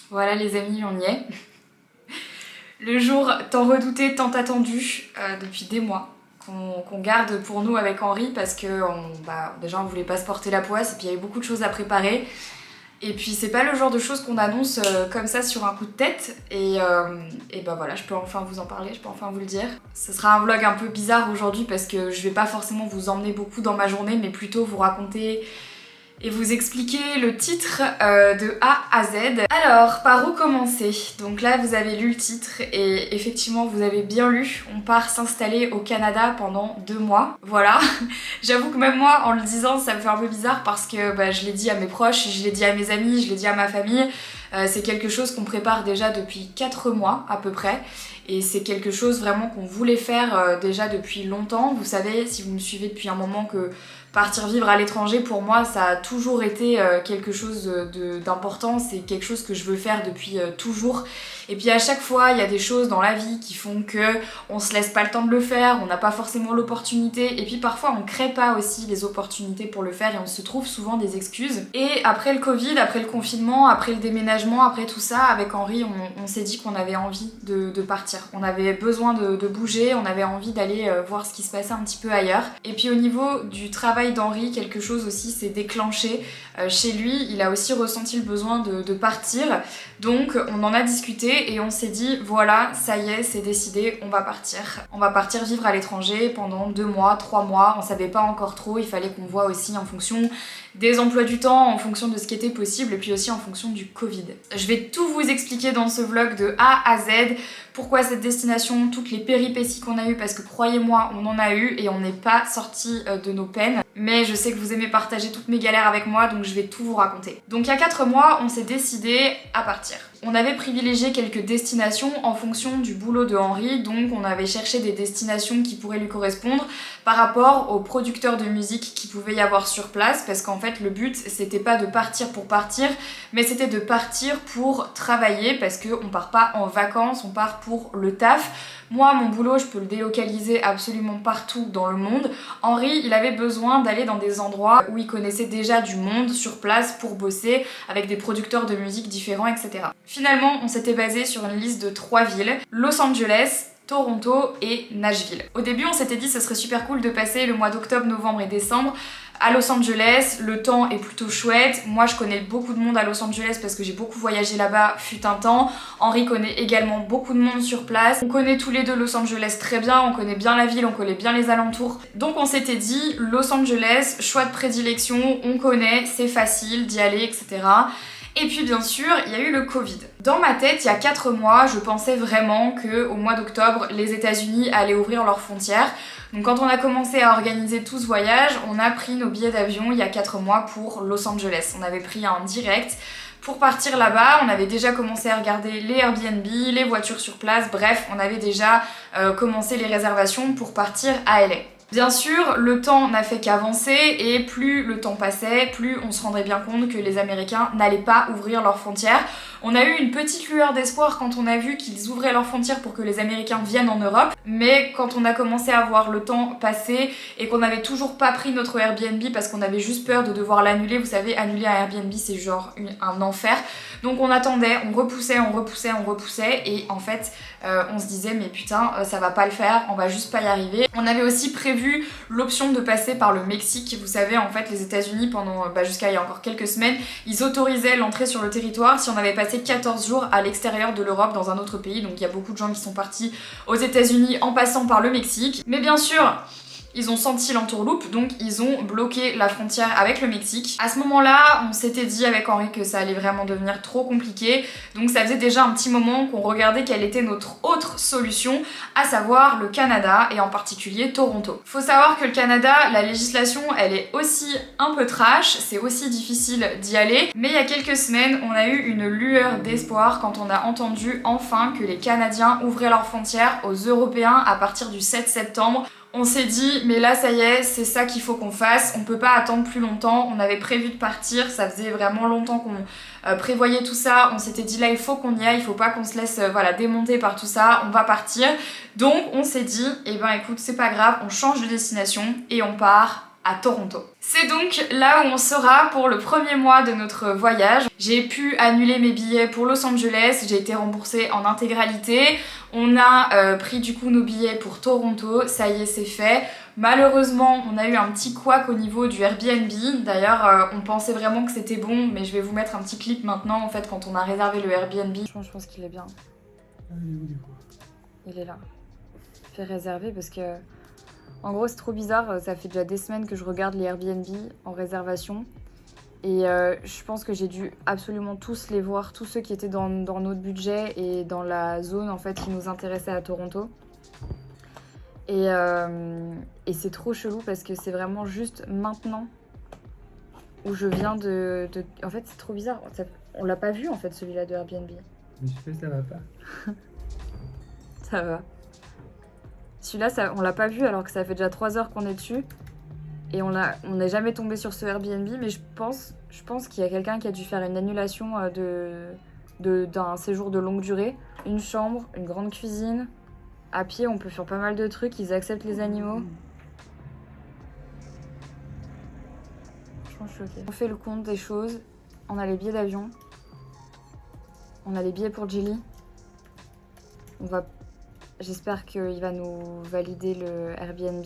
Voilà les amis, on y est. Le jour tant redouté, tant attendu depuis des mois, qu'on garde pour nous avec Henri parce que déjà on voulait pas se porter la poisse et puis il y avait beaucoup de choses à préparer. Et puis c'est pas le genre de choses qu'on annonce comme ça sur un coup de tête et voilà, je peux enfin vous en parler, je peux enfin vous le dire. Ce sera un vlog un peu bizarre aujourd'hui parce que je vais pas forcément vous emmener beaucoup dans ma journée mais plutôt vous raconter et vous expliquer le titre de A à Z. Alors, par où commencer? Donc là, vous avez lu le titre et effectivement, vous avez bien lu. On part s'installer au Canada pendant 2 mois. Voilà. J'avoue que même moi, en le disant, ça me fait un peu bizarre parce que je l'ai dit à mes proches, je l'ai dit à mes amis, je l'ai dit à ma famille. C'est quelque chose qu'on prépare déjà depuis 4 mois à peu près. Et c'est quelque chose vraiment qu'on voulait faire déjà depuis longtemps. Vous savez, si vous me suivez depuis un moment, que partir vivre à l'étranger, pour moi, ça a toujours été quelque chose d'important. C'est quelque chose que je veux faire depuis toujours. Et puis à chaque fois, il y a des choses dans la vie qui font que on se laisse pas le temps de le faire, on n'a pas forcément l'opportunité. Et puis parfois, on crée pas aussi les opportunités pour le faire et on se trouve souvent des excuses. Et après le Covid, après le confinement, après le déménagement, après tout ça, avec Henri, on s'est dit qu'on avait envie de partir. On avait besoin de bouger, on avait envie d'aller voir ce qui se passait un petit peu ailleurs. Et puis au niveau du travail d'Henri, quelque chose aussi s'est déclenché chez lui. Il a aussi ressenti le besoin de partir. Donc on en a discuté et on s'est dit voilà, ça y est, c'est décidé, on va partir. On va partir vivre à l'étranger pendant 2 mois, 3 mois. On savait pas encore trop, il fallait qu'on voit aussi en fonction des emplois du temps, en fonction de ce qui était possible et puis aussi en fonction du Covid. Je vais tout vous expliquer dans ce vlog de A à Z, pourquoi cette destination, toutes les péripéties qu'on a eues, parce que croyez-moi, on en a eu et on n'est pas sorti de nos peines. Mais je sais que vous aimez partager toutes mes galères avec moi, donc je vais tout vous raconter. Donc il y a 4 mois, on s'est décidé à partir. On avait privilégié quelques destinations en fonction du boulot de Henri, donc on avait cherché des destinations qui pourraient lui correspondre par rapport aux producteurs de musique qui pouvaient y avoir sur place, parce qu'en fait le but c'était pas de partir pour partir, mais c'était de partir pour travailler, parce qu'on part pas en vacances, on part pour le taf. Moi, mon boulot, je peux le délocaliser absolument partout dans le monde. Henri, il avait besoin d'aller dans des endroits où il connaissait déjà du monde sur place pour bosser avec des producteurs de musique différents, etc. Finalement, on s'était basé sur une liste de 3 villes, Los Angeles, Toronto et Nashville. Au début, on s'était dit que ce serait super cool de passer le mois d'octobre, novembre et décembre à Los Angeles. Le temps est plutôt chouette. Moi, je connais beaucoup de monde à Los Angeles parce que j'ai beaucoup voyagé là-bas fut un temps. Henri connaît également beaucoup de monde sur place. On connaît tous les deux Los Angeles très bien, on connaît bien la ville, on connaît bien les alentours. Donc on s'était dit, Los Angeles, choix de prédilection, on connaît, c'est facile d'y aller, etc. Et puis bien sûr, il y a eu le Covid. Dans ma tête, il y a 4 mois, je pensais vraiment qu'au mois d'octobre, les États-Unis allaient ouvrir leurs frontières. Donc quand on a commencé à organiser tout ce voyage, on a pris nos billets d'avion il y a 4 mois pour Los Angeles. On avait pris un direct pour partir là-bas. On avait déjà commencé à regarder les Airbnb, les voitures sur place, bref, on avait déjà commencé les réservations pour partir à LA. Bien sûr, le temps n'a fait qu'avancer et plus le temps passait, plus on se rendrait bien compte que les Américains n'allaient pas ouvrir leurs frontières. On a eu une petite lueur d'espoir quand on a vu qu'ils ouvraient leurs frontières pour que les Américains viennent en Europe, mais quand on a commencé à voir le temps passer et qu'on n'avait toujours pas pris notre Airbnb parce qu'on avait juste peur de devoir l'annuler, vous savez, annuler un Airbnb c'est genre un enfer. Donc on attendait, on repoussait et en fait on se disait mais putain ça va pas le faire, on va juste pas y arriver. On avait aussi prévu l'option de passer par le Mexique. Vous savez en fait les États-Unis pendant jusqu'à il y a encore quelques semaines, ils autorisaient l'entrée sur le territoire si on avait passé 14 jours à l'extérieur de l'Europe dans un autre pays. Donc il y a beaucoup de gens qui sont partis aux États-Unis en passant par le Mexique. Mais bien sûr, ils ont senti l'entourloupe, donc ils ont bloqué la frontière avec le Mexique. À ce moment-là, on s'était dit avec Henri que ça allait vraiment devenir trop compliqué, donc ça faisait déjà un petit moment qu'on regardait quelle était notre autre solution, à savoir le Canada et en particulier Toronto. Faut savoir que le Canada, la législation, elle est aussi un peu trash, c'est aussi difficile d'y aller, mais il y a quelques semaines, on a eu une lueur d'espoir quand on a entendu enfin que les Canadiens ouvraient leurs frontières aux Européens à partir du 7 septembre. On s'est dit, mais là ça y est, c'est ça qu'il faut qu'on fasse, on peut pas attendre plus longtemps, on avait prévu de partir, ça faisait vraiment longtemps qu'on prévoyait tout ça, on s'était dit là il faut qu'on y aille, il faut pas qu'on se laisse démonter par tout ça, on va partir. Donc on s'est dit, eh ben écoute c'est pas grave, on change de destination et on part à Toronto. C'est donc là où on sera pour le premier mois de notre voyage. J'ai pu annuler mes billets pour Los Angeles, j'ai été remboursée en intégralité. On a pris du coup nos billets pour Toronto, ça y est c'est fait. Malheureusement on a eu un petit couac au niveau du Airbnb. D'ailleurs on pensait vraiment que c'était bon, mais je vais vous mettre un petit clip maintenant en fait quand on a réservé le Airbnb. Je pense qu'il est bien. Il est là. Fait réserver parce que en gros c'est trop bizarre, ça fait déjà des semaines que je regarde les Airbnb en réservation et je pense que j'ai dû absolument tous les voir, tous ceux qui étaient dans notre budget et dans la zone en fait qui nous intéressait à Toronto. Et c'est trop chelou parce que c'est vraiment juste maintenant où je viens de... En fait c'est trop bizarre, on l'a pas vu en fait celui-là de Airbnb. Mais je sais ça va pas. Ça va. Celui-là, on l'a pas vu alors que ça fait déjà 3 heures qu'on est dessus. Et on n'est jamais tombé sur ce Airbnb, mais je pense qu'il y a quelqu'un qui a dû faire une annulation d'un séjour de longue durée. Une chambre, une grande cuisine. À pied, on peut faire pas mal de trucs, ils acceptent les animaux. Franchement, je suis choquée. On fait le compte des choses. On a les billets d'avion. On a les billets pour Jilly. J'espère qu'il va nous valider le Airbnb.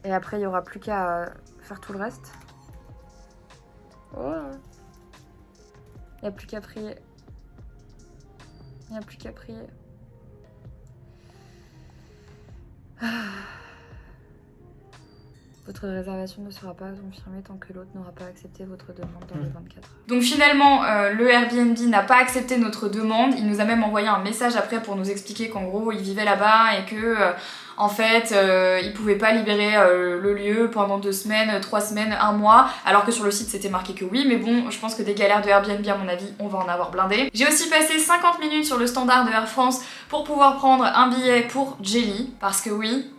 Et après, il n'y aura plus qu'à faire tout le reste. Oh. Il n'y a plus qu'à prier. Il n'y a plus qu'à prier. Votre réservation ne sera pas confirmée tant que l'autre n'aura pas accepté votre demande dans les 24 heures. Donc finalement, le Airbnb n'a pas accepté notre demande. Il nous a même envoyé un message après pour nous expliquer qu'en gros, il vivait là-bas et que, en fait, il pouvait pas libérer le lieu pendant 2 semaines, 3 semaines, 1 mois. Alors que sur le site, c'était marqué que oui. Mais bon, je pense que des galères de Airbnb, à mon avis, on va en avoir blindé. J'ai aussi passé 50 minutes sur le standard de Air France pour pouvoir prendre un billet pour Jilly. Parce que oui,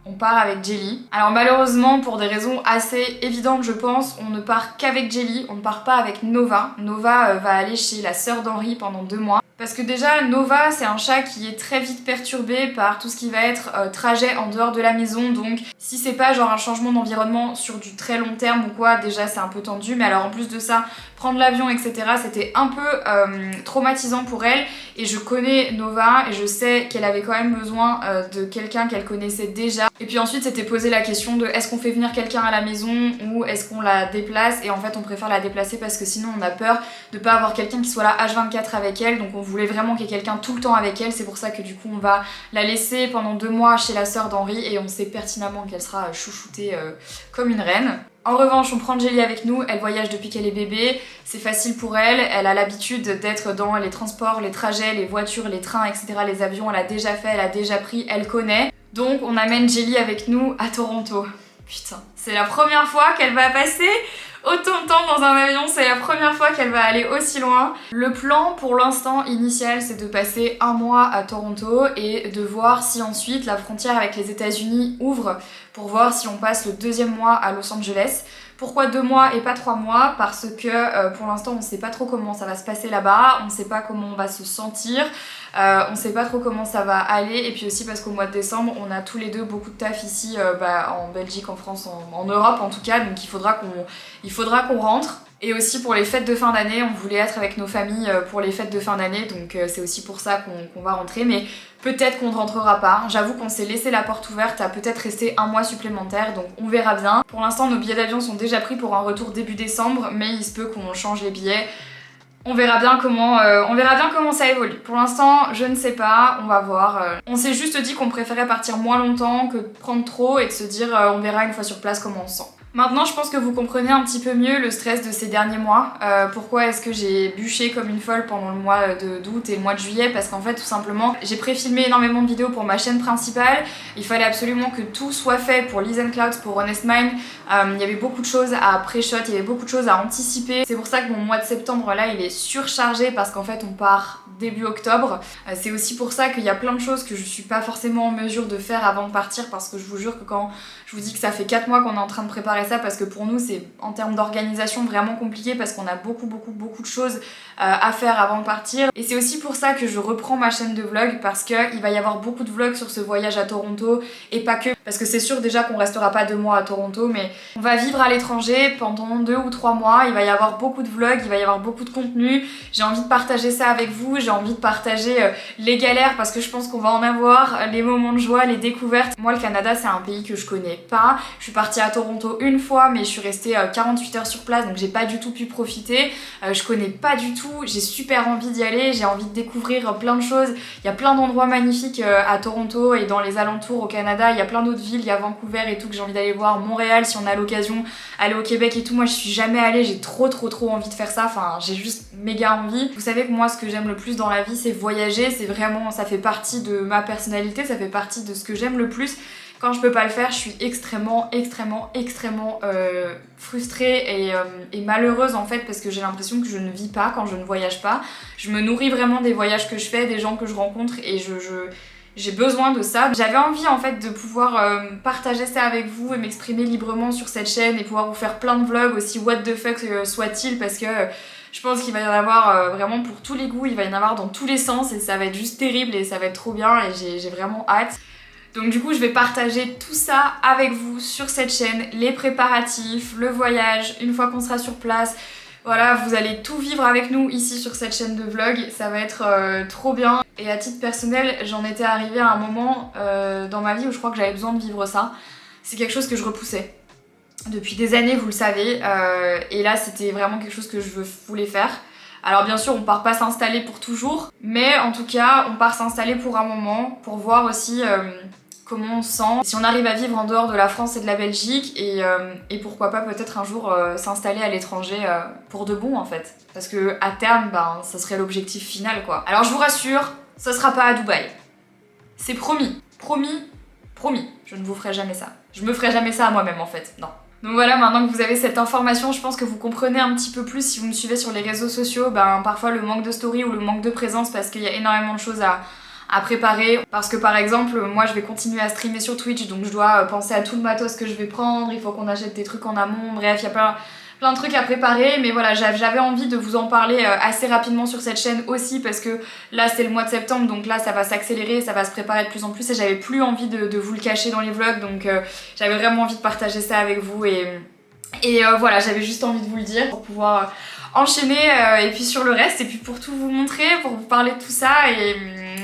on part avec Jilly. Alors malheureusement, pour des raisons assez évidentes je pense, on ne part qu'avec Jilly, on ne part pas avec Nova. Nova va aller chez la sœur d'Henri pendant 2 mois. Parce que déjà, Nova, c'est un chat qui est très vite perturbé par tout ce qui va être trajet en dehors de la maison. Donc si c'est pas genre un changement d'environnement sur du très long terme ou quoi, déjà c'est un peu tendu. Mais alors en plus de ça, prendre l'avion, etc., c'était un peu traumatisant pour elle. Et je connais Nova et je sais qu'elle avait quand même besoin de quelqu'un qu'elle connaissait déjà. Et puis ensuite, c'était posé la question de est-ce qu'on fait venir quelqu'un à la maison ou est-ce qu'on la déplace. Et en fait, on préfère la déplacer parce que sinon on a peur de pas avoir quelqu'un qui soit là H24 avec elle. Donc on voulait vraiment qu'il y ait quelqu'un tout le temps avec elle. C'est pour ça que du coup, on va la laisser pendant 2 mois chez la sœur d'Henri et on sait pertinemment qu'elle sera chouchoutée comme une reine. En revanche, on prend Jilly avec nous, elle voyage depuis qu'elle est bébé, c'est facile pour elle, elle a l'habitude d'être dans les transports, les trajets, les voitures, les trains, etc., les avions, elle a déjà fait, elle a déjà pris, elle connaît. Donc on amène Jilly avec nous à Toronto. Putain, c'est la première fois qu'elle va passer autant de temps dans un avion, c'est la première fois qu'elle va aller aussi loin. Le plan pour l'instant initial, c'est de passer 1 mois à Toronto et de voir si ensuite la frontière avec les États-Unis ouvre pour voir si on passe le 2e mois à Los Angeles. Pourquoi 2 mois et pas 3 mois? Parce que pour l'instant on sait pas trop comment ça va se passer là-bas, on sait pas comment on va se sentir, on sait pas trop comment ça va aller, et puis aussi parce qu'au mois de décembre on a tous les deux beaucoup de taf ici en Belgique, en France, en Europe en tout cas, donc il faudra qu'on rentre. Et aussi pour les fêtes de fin d'année, on voulait être avec nos familles pour les fêtes de fin d'année, donc c'est aussi pour ça qu'on va rentrer, mais peut-être qu'on ne rentrera pas. J'avoue qu'on s'est laissé la porte ouverte à peut-être rester 1 mois supplémentaire, donc on verra bien. Pour l'instant, nos billets d'avion sont déjà pris pour un retour début décembre, mais il se peut qu'on change les billets. On verra bien comment ça évolue. Pour l'instant, je ne sais pas, on va voir. On s'est juste dit qu'on préférait partir moins longtemps que de prendre trop et de se dire on verra une fois sur place comment on se sent. Maintenant, je pense que vous comprenez un petit peu mieux le stress de ces derniers mois. Pourquoi est-ce que j'ai bûché comme une folle pendant le mois d'août et le mois de juillet? Parce qu'en fait, tout simplement, j'ai préfilmé énormément de vidéos pour ma chaîne principale. Il fallait absolument que tout soit fait pour Liz and Clouds, pour Honest Mind. Il y avait beaucoup de choses à pré-shot, il y avait beaucoup de choses à anticiper. C'est pour ça que mon mois de septembre, là, il est surchargé parce qu'en fait, on part début octobre. C'est aussi pour ça qu'il y a plein de choses que je suis pas forcément en mesure de faire avant de partir, parce que je vous jure que quand je vous dis que ça fait 4 mois qu'on est en train de préparer ça, parce que pour nous c'est en termes d'organisation vraiment compliqué, parce qu'on a beaucoup de choses à faire avant de partir. Et c'est aussi pour ça que je reprends ma chaîne de vlog, parce qu'il va y avoir beaucoup de vlogs sur ce voyage à Toronto, et pas que, parce que c'est sûr déjà qu'on restera pas 2 mois à Toronto, mais on va vivre à l'étranger pendant 2 ou 3 mois, il va y avoir beaucoup de vlogs, il va y avoir beaucoup de contenu, j'ai envie de partager ça avec vous, j'ai envie de partager les galères, parce que je pense qu'on va en avoir, les moments de joie, les découvertes. Moi le Canada c'est un pays que je connais pas, je suis partie à Toronto une fois, mais je suis restée 48 heures sur place, donc j'ai pas du tout pu profiter, je connais pas du tout, j'ai super envie d'y aller, j'ai envie de découvrir plein de choses, il y a plein d'endroits magnifiques à Toronto et dans les alentours au Canada, il y a plein d'autres villes, il y a Vancouver et tout que j'ai envie d'aller voir, Montréal si on a l'occasion, aller au Québec et tout, moi je suis jamais allée, j'ai trop envie de faire ça, enfin j'ai juste méga envie. Vous savez que moi ce que j'aime le plus dans la vie c'est voyager, c'est vraiment, ça fait partie de ma personnalité, ça fait partie de ce que j'aime le plus. Quand je peux pas le faire, je suis extrêmement frustrée et malheureuse en fait, parce que j'ai l'impression que je ne vis pas quand je ne voyage pas. Je me nourris vraiment des voyages que je fais, des gens que je rencontre, et j'ai besoin de ça. J'avais envie en fait de pouvoir partager ça avec vous et m'exprimer librement sur cette chaîne et pouvoir vous faire plein de vlogs aussi what the fuck soit-il, parce que je pense qu'il va y en avoir vraiment pour tous les goûts, il va y en avoir dans tous les sens et ça va être juste terrible et ça va être trop bien et j'ai vraiment hâte. Donc du coup je vais partager tout ça avec vous sur cette chaîne, les préparatifs, le voyage, une fois qu'on sera sur place. Voilà, vous allez tout vivre avec nous ici sur cette chaîne de vlog, ça va être trop bien. Et à titre personnel, j'en étais arrivée à un moment dans ma vie où je crois que j'avais besoin de vivre ça. C'est quelque chose que je repoussais depuis des années, vous le savez, et là c'était vraiment quelque chose que je voulais faire. Alors bien sûr on part pas s'installer pour toujours, mais en tout cas on part s'installer pour un moment, pour voir aussi comment on se sent, si on arrive à vivre en dehors de la France et de la Belgique, et pourquoi pas peut-être un jour s'installer à l'étranger pour de bon en fait. Parce que à terme, ben, ça serait l'objectif final quoi. Alors je vous rassure, ça sera pas à Dubaï. C'est promis, promis, je ne vous ferai jamais ça. Je me ferai jamais ça à moi-même en fait, non. Donc voilà, maintenant que vous avez cette information, je pense que vous comprenez un petit peu plus si vous me suivez sur les réseaux sociaux, ben parfois le manque de story ou le manque de présence, parce qu'il y a énormément de choses à préparer. Parce que par exemple, moi je vais continuer à streamer sur Twitch, donc je dois penser à tout le matos que je vais prendre, il faut qu'on achète des trucs en amont, bref, il y a plein de trucs à préparer, mais voilà, j'avais envie de vous en parler assez rapidement sur cette chaîne aussi, parce que là c'est le mois de septembre, donc là ça va s'accélérer, ça va se préparer de plus en plus, et j'avais plus envie de vous le cacher dans les vlogs, donc j'avais vraiment envie de partager ça avec vous, et voilà, j'avais juste envie de vous le dire pour pouvoir enchaîner, et puis sur le reste, et puis pour tout vous montrer, pour vous parler de tout ça, et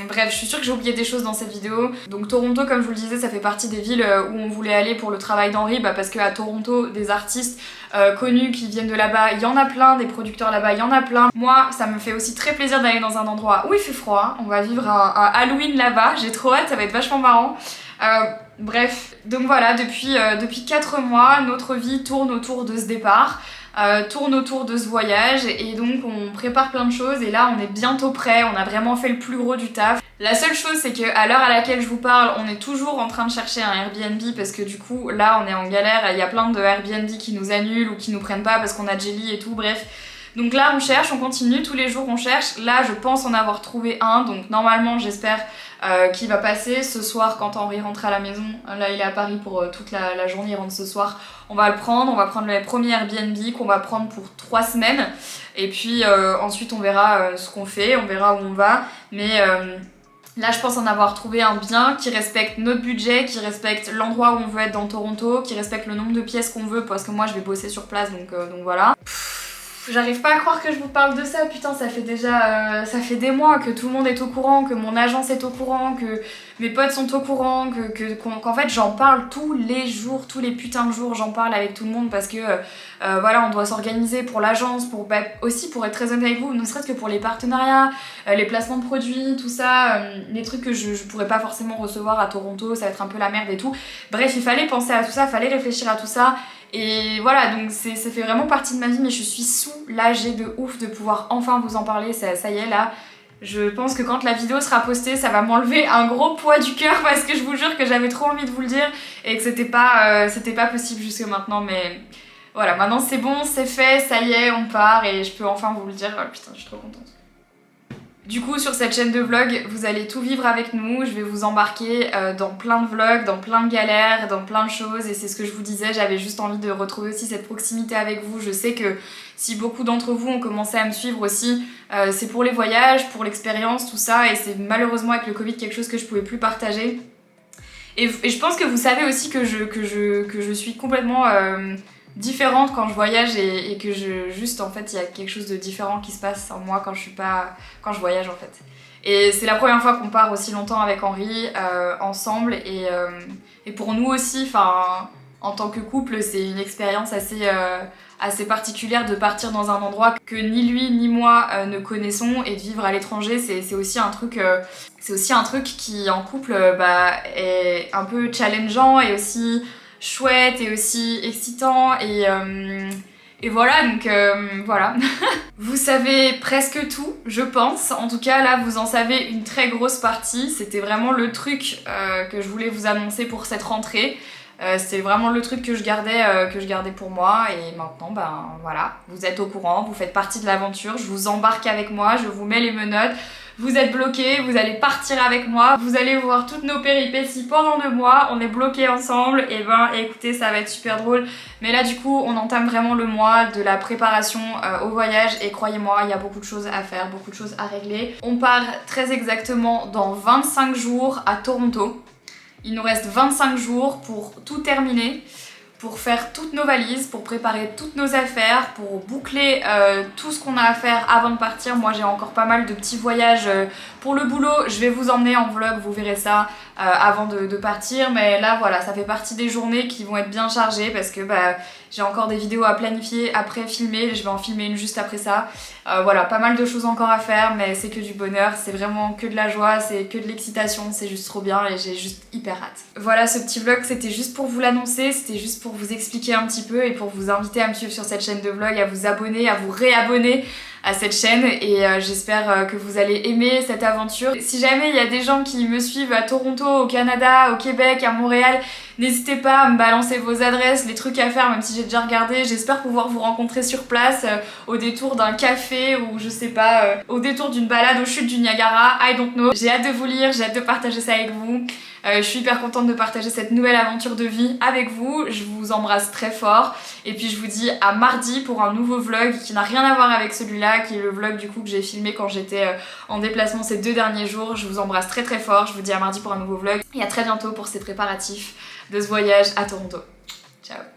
bref, je suis sûre que j'ai oublié des choses dans cette vidéo. Donc Toronto, comme je vous le disais, ça fait partie des villes où on voulait aller pour le travail d'Henri, parce qu'à Toronto, des artistes connus qui viennent de là-bas, il y en a plein, des producteurs là-bas, il y en a plein. Moi, ça me fait aussi très plaisir d'aller dans un endroit où il fait froid. On va vivre un Halloween là-bas, j'ai trop hâte, ça va être vachement marrant. Bref, donc voilà, depuis 4 mois, notre vie tourne autour de ce départ. Tourne autour de ce voyage, et donc on prépare plein de choses, et là on est bientôt prêt, on a vraiment fait le plus gros du taf. La seule chose c'est qu'à l'heure à laquelle je vous parle, on est toujours en train de chercher un Airbnb, parce que du coup là on est en galère, il y a plein de Airbnb qui nous annulent ou qui nous prennent pas parce qu'on a Jelly et tout, bref. Donc là on cherche, on continue, tous les jours on cherche. Là je pense en avoir trouvé un, donc normalement j'espère qu'il va passer ce soir quand Henri rentre à la maison. Là il est à Paris pour toute la journée, il rentre ce soir. On va le prendre, on va prendre le premier Airbnb qu'on va prendre pour 3 semaines. Et puis ensuite on verra ce qu'on fait, on verra où on va. Mais là je pense en avoir trouvé un bien qui respecte notre budget, qui respecte l'endroit où on veut être dans Toronto, qui respecte le nombre de pièces qu'on veut, parce que moi je vais bosser sur place, donc voilà. J'arrive pas à croire que je vous parle de ça, putain, ça fait déjà ça fait des mois que tout le monde est au courant, que mon agence est au courant, que mes potes sont au courant, qu'en fait j'en parle tous les jours, tous les putains de jours, j'en parle avec tout le monde, parce que voilà, on doit s'organiser pour l'agence, aussi pour être très honnête avec vous, ne serait-ce que pour les partenariats, les placements de produits, tout ça, les trucs que je pourrais pas forcément recevoir à Toronto, ça va être un peu la merde et tout. Bref, il fallait penser à tout ça, il fallait réfléchir à tout ça. Et voilà, donc ça fait vraiment partie de ma vie, mais je suis soulagée de ouf de pouvoir enfin vous en parler, ça y est là. Je pense que quand la vidéo sera postée, ça va m'enlever un gros poids du cœur, parce que je vous jure que j'avais trop envie de vous le dire et que c'était pas possible jusque maintenant, mais voilà, maintenant c'est bon, c'est fait, ça y est, on part et je peux enfin vous le dire. Oh, putain, je suis trop contente. Du coup, sur cette chaîne de vlog, vous allez tout vivre avec nous. Je vais vous embarquer dans plein de vlogs, dans plein de galères, dans plein de choses. Et c'est ce que je vous disais, j'avais juste envie de retrouver aussi cette proximité avec vous. Je sais que si beaucoup d'entre vous ont commencé à me suivre aussi, c'est pour les voyages, pour l'expérience, tout ça. Et c'est malheureusement avec le Covid quelque chose que je pouvais plus partager. Et je pense que vous savez aussi que je suis complètement différente quand je voyage et que juste en fait il y a quelque chose de différent qui se passe en moi quand je voyage en fait. Et c'est la première fois qu'on part aussi longtemps avec Henri ensemble et pour nous aussi, en tant que couple, c'est une expérience assez particulière de partir dans un endroit que ni lui ni moi ne connaissons et de vivre à l'étranger. C'est aussi un truc qui en couple est un peu challengeant et aussi chouette et aussi excitant et voilà, donc voilà. Vous savez presque tout, je pense. En tout cas, là, vous en savez une très grosse partie. C'était vraiment le truc que je voulais vous annoncer pour cette rentrée. C'était vraiment le truc que je gardais pour moi. Et maintenant, voilà, vous êtes au courant, vous faites partie de l'aventure. Je vous embarque avec moi, je vous mets les menottes. Vous êtes bloqués, vous allez partir avec moi, vous allez voir toutes nos péripéties pendant 2 mois, on est bloqués ensemble, et écoutez, ça va être super drôle. Mais là du coup, on entame vraiment le mois de la préparation au voyage, et croyez-moi, il y a beaucoup de choses à faire, beaucoup de choses à régler. On part très exactement dans 25 jours à Toronto. Il nous reste 25 jours pour tout terminer, pour faire toutes nos valises, pour préparer toutes nos affaires, pour boucler tout ce qu'on a à faire avant de partir. Moi j'ai encore pas mal de petits voyages pour le boulot, je vais vous emmener en vlog, vous verrez ça avant de partir, mais là voilà, ça fait partie des journées qui vont être bien chargées parce que j'ai encore des vidéos à planifier, après filmer, je vais en filmer une juste après ça. Voilà, pas mal de choses encore à faire, mais c'est que du bonheur, c'est vraiment que de la joie, c'est que de l'excitation, c'est juste trop bien et j'ai juste hyper hâte. Voilà, ce petit vlog, c'était juste pour vous l'annoncer, c'était juste pour vous expliquer un petit peu et pour vous inviter à me suivre sur cette chaîne de vlog, à vous abonner, à vous réabonner à cette chaîne et j'espère que vous allez aimer cette aventure. Si jamais il y a des gens qui me suivent à Toronto, au Canada, au Québec, à Montréal, n'hésitez pas à me balancer vos adresses, les trucs à faire, même si j'ai déjà regardé. J'espère pouvoir vous rencontrer sur place au détour d'un café ou je sais pas, au détour d'une balade aux chutes du Niagara, I don't know. J'ai hâte de vous lire, j'ai hâte de partager ça avec vous. Je suis hyper contente de partager cette nouvelle aventure de vie avec vous. Je vous embrasse très fort et puis je vous dis à mardi pour un nouveau vlog qui n'a rien à voir avec celui-là, qui est le vlog du coup que j'ai filmé quand j'étais en déplacement ces 2 derniers jours. Je vous embrasse très très fort, je vous dis à mardi pour un nouveau vlog et à très bientôt pour ces préparatifs de ce voyage à Toronto. Ciao.